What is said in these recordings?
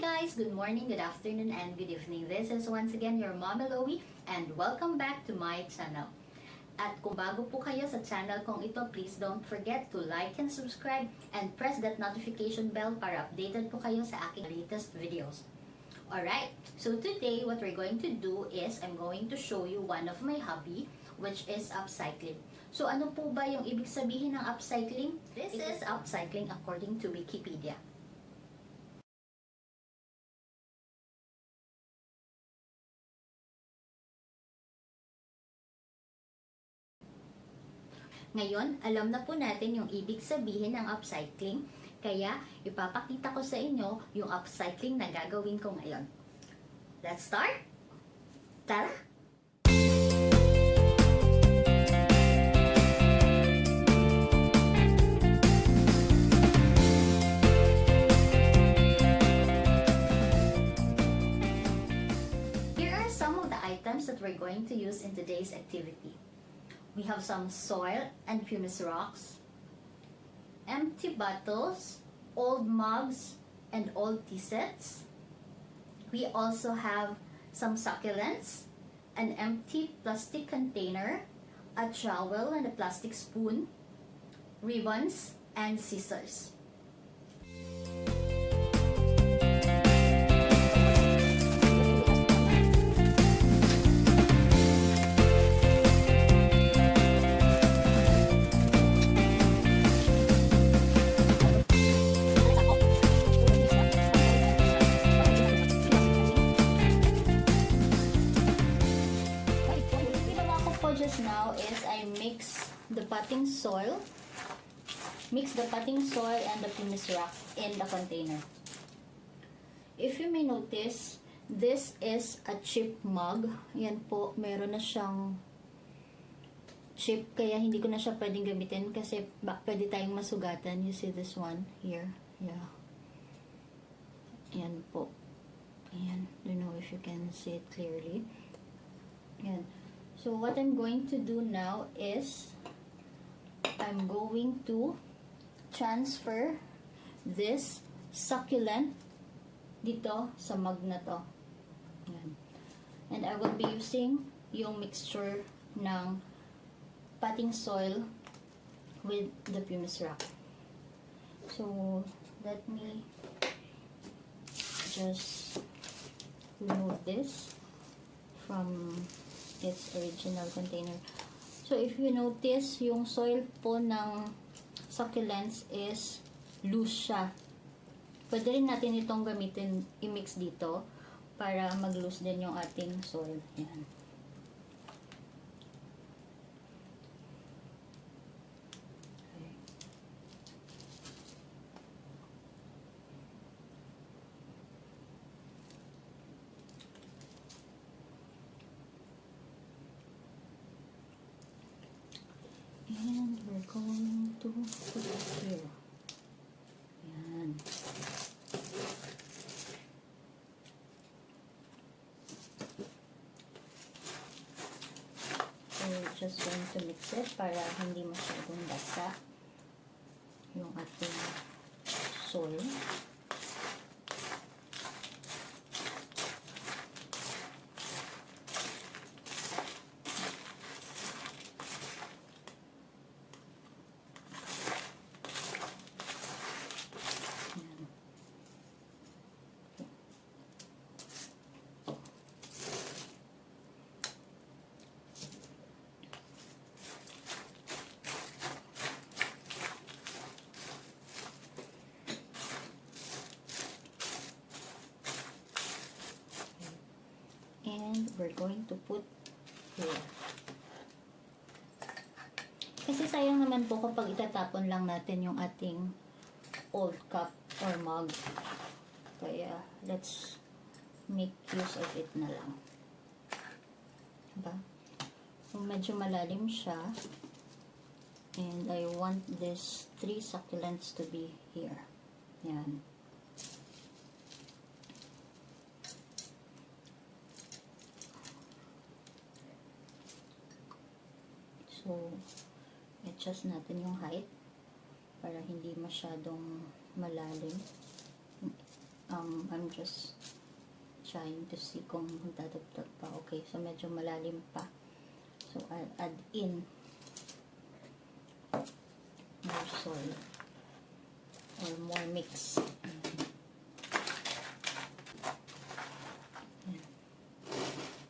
guys! Good morning, good afternoon, and good evening. This is once again your Mama Loie and welcome back to my channel. At kung bago po kayo sa channel kong ito, please don't forget to like and subscribe and press that notification bell para updated po kayo sa aking latest videos. Alright, so today what we're going to do is I'm going to show you one of my hobby, which is upcycling. So ano po ba yung ibig sabihin ng upcycling? This is upcycling according to Wikipedia. Ngayon, alam na po natin yung ibig sabihin ng upcycling, kaya ipapakita ko sa inyo yung upcycling na gagawin ko ngayon. Let's start! Tara! Here are some of the items that we're going to use in today's activity. We have some soil and pumice rocks, empty bottles, old mugs, and old tea sets. We also have some succulents, an empty plastic container, a trowel and a plastic spoon, ribbons, and scissors. Just now is I mix the potting soil and the pumice rock in the container. If you may notice, this is a chip mug. Yan po, meron na siyang chip, kaya hindi ko na siya pwedeng gamitin kasi pwede tayong masugatan. You see this one here? Yeah. Yan po. Ayan. Don't know if you can see it clearly. Yan. So what I'm going to do now is I'm going to transfer this succulent dito sa mug na to. Yan. And I will be using yung mixture ng potting soil with the pumice rock. So let me just remove this from its original container. So if you notice, yung soil po ng succulents is loose siya. Pwede rin natin itong gamitin, i-mix dito para mag-loose din yung ating soil. Yan. And we're going to put it here. Yan. So we're just going to mix it para hindi masyadong basa yung ating soil. And we're going to put here. Kasi sayang naman po kapag itatapon lang natin yung ating old cup or mug. Kaya let's make use of it na lang. Diba? So, medyo malalim siya. And I want these 3 succulents to be here. Yan. So, adjust natin yung height para hindi masyadong malalim I'm just trying to see kung dadagdag pa. Okay, so medyo malalim pa. So, I'll add in more soil or more mix.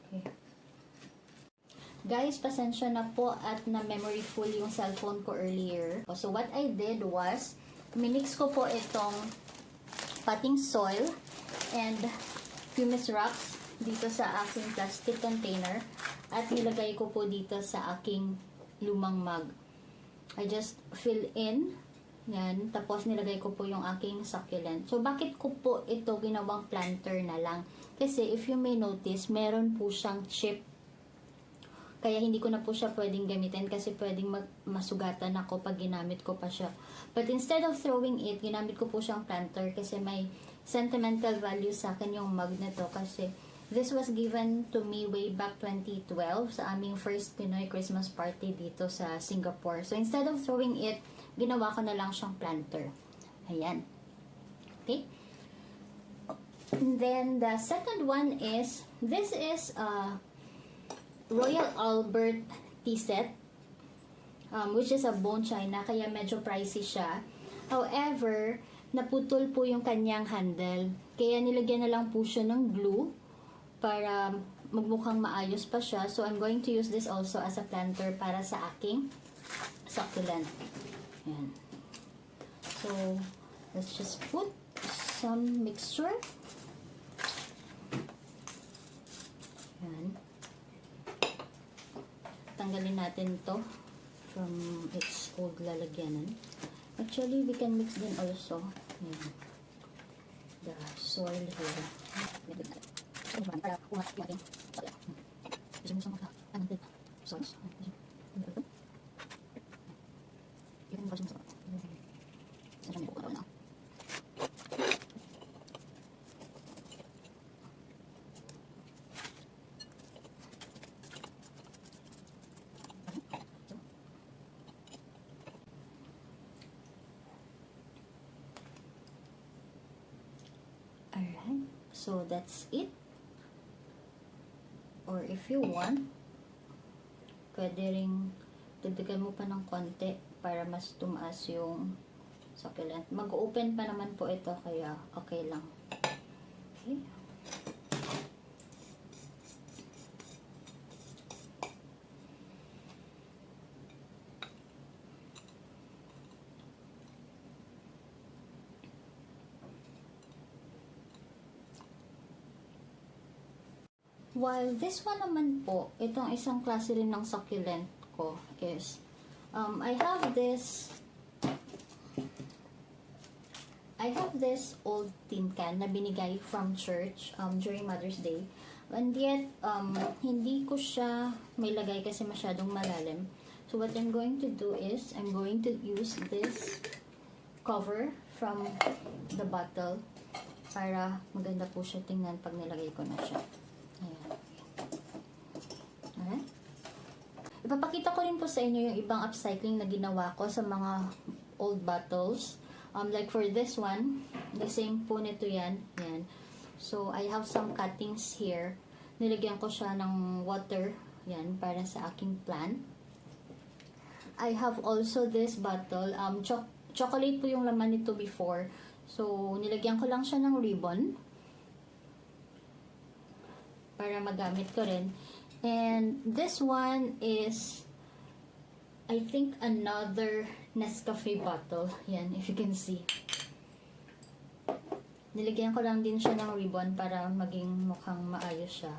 Okay. Guys, pasensya na po at na memory full yung cellphone ko earlier. So, what I did was, minix ko po itong potting soil and pumice rocks dito sa aking plastic container at nilagay ko po dito sa aking lumang mug. I just fill in yan, tapos nilagay ko po yung aking succulent. So bakit ko po ito ginawang planter na lang? Kasi if you may notice, meron po siyang chip. Kaya hindi ko na po siya pwedeng gamitin kasi pwedeng masugatan ako pag ginamit ko pa siya. But instead of throwing it, ginamit ko po siyang planter kasi may sentimental value sa akin yung mug nito kasi this was given to me way back 2012 sa aming first Pinoy Christmas party dito sa Singapore. So instead of throwing it, ginawa ko na lang siyang planter. Ayan. Okay? And then the second one is, this is Royal Albert tea set, which is a bone china, kaya medyo pricey siya. However, naputol po yung kanyang handle. Kaya nilagyan na lang po siya ng glue para magmukhang maayos pa siya. So, I'm going to use this also as a planter para sa aking succulent. Ayan. So, let's just put some mixture. Ayan. Tanggalin natin to from its old lalagyanan. Actually, we can mix din also the soil here. Para umat yung ating soil. Gusto mo sa mga unwanted soils. Yung version sa saan may buka na. Alright, so that's it. Or if you want, pwede ring dagdagan mo pa ng konti para mas tumaas yung succulent. Mag-open pa naman po ito, kaya okay lang. Okay. While this one naman po, itong isang klase rin ng succulent ko is, I have this old tin can na binigay from church during Mother's Day. And yet, hindi ko siya may lagay kasi masyadong malalim. So what I'm going to do is, I'm going to use this cover from the bottle para maganda po siya tingnan pag nilagay ko na siya. Ayan. Alright. Ipapakita ko rin po sa inyo yung ibang upcycling na ginawa ko sa mga old bottles. Like for this one, the same po nito yan. Yan. So, I have some cuttings here. Nilagyan ko siya ng water. Yan, para sa aking plant. I have also this bottle. Chocolate po yung laman nito before. So, nilagyan ko lang siya ng ribbon para magamit ko rin. And this one is, I think, another Nescafe bottle. Yan, if you can see. Nilagyan ko lang din siya ng ribbon para maging mukhang maayos siya.